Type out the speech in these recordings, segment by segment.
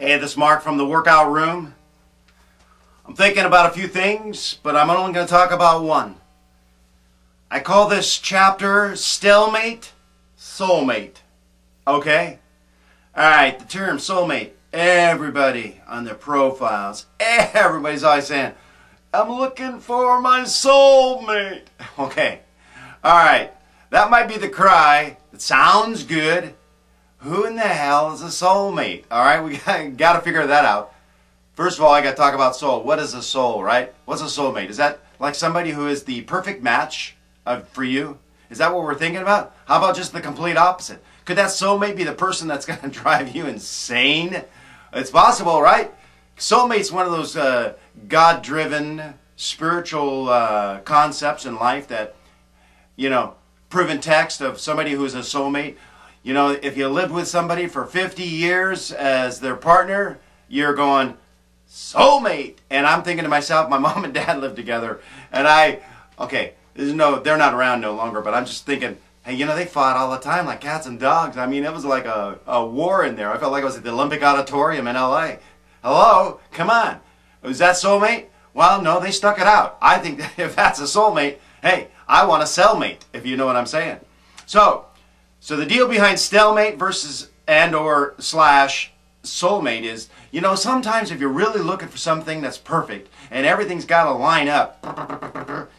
Hey, this is Mark from the workout room. I'm thinking about a few things, but I'm only going to talk about one. I call this chapter Stalemate, Soulmate. Okay? Alright, the term soulmate. Everybody on their profiles, everybody's always saying, I'm looking for my soulmate. Okay. Alright, that might be the cry. It sounds good. Who in the hell is a soulmate? Alright, we got to figure that out. First of all, I got to talk about soul. What is a soul, right? What's a soulmate? Is that like somebody who is the perfect match for you? Is that what we're thinking about? How about just the complete opposite? Could that soulmate be the person that's going to drive you insane? It's possible, right? Soulmate's one of those God-driven spiritual concepts in life that, you know, proven text of somebody who's a soulmate. You know, if you lived with somebody for 50 years as their partner, you're going, soulmate. And I'm thinking to myself, my mom and dad lived together. And okay, they're not around no longer, but I'm just thinking, hey, you know, they fought all the time like cats and dogs. I mean, it was like a war in there. I felt like I was at the Olympic Auditorium in LA. Hello? Come on. Was that soulmate? Well, no, they stuck it out. I think that if that's a soulmate, hey, I want a cellmate, if you know what I'm saying. So the deal behind stalemate versus and/or slash soulmate is, you know, sometimes if you're really looking for something that's perfect and everything's got to line up,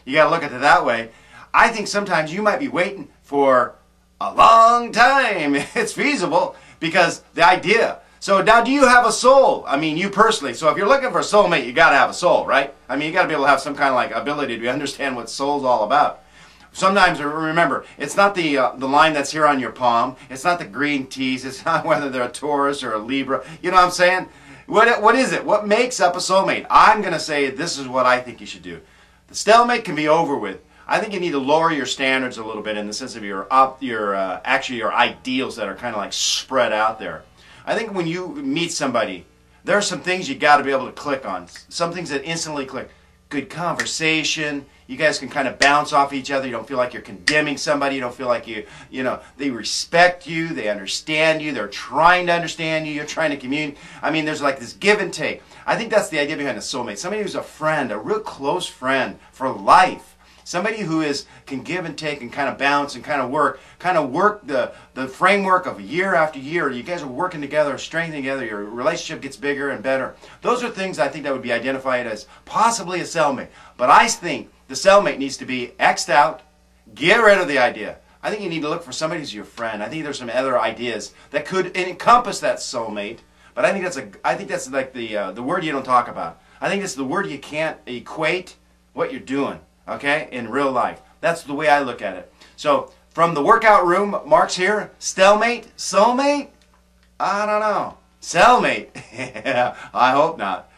you got to look at it that way. I think sometimes you might be waiting for a long time. It's feasible because the idea. So now, do you have a soul? I mean, you personally. So if you're looking for a soulmate, you got to have a soul, right? I mean, you got to be able to have some kind of like ability to understand what soul's all about. Sometimes, remember, it's not the line that's here on your palm. It's not the green tees. It's not whether they're a Taurus or a Libra. You know what I'm saying? What is it? What makes up a soulmate? I'm going to say this is what I think you should do. The stalemate can be over with. I think you need to lower your standards a little bit in the sense of your ideals that are kind of like spread out there. I think when you meet somebody, there are some things you got to be able to click on. Some things that instantly click. Good conversation. You guys can kind of bounce off each other. You don't feel like you're condemning somebody. You don't feel like you know, they respect you. They understand you. They're trying to understand you. You're trying to communicate. I mean, there's like this give and take. I think that's the idea behind a soulmate. Somebody who's a friend, a real close friend for life. Somebody who can give and take and kind of bounce and kind of work the framework of year after year. You guys are working together, strengthening together. Your relationship gets bigger and better. Those are things I think that would be identified as possibly a cellmate. But I think the cellmate needs to be X'd out. Get rid of the idea. I think you need to look for somebody who's your friend. I think there's some other ideas that could encompass that soulmate. But I think that's like the word you don't talk about. I think it's the word you can't equate what you're doing. Okay, in real life. That's the way I look at it. So, from the workout room, Mark's here. Stalemate? Soulmate? I don't know. Cellmate? I hope not.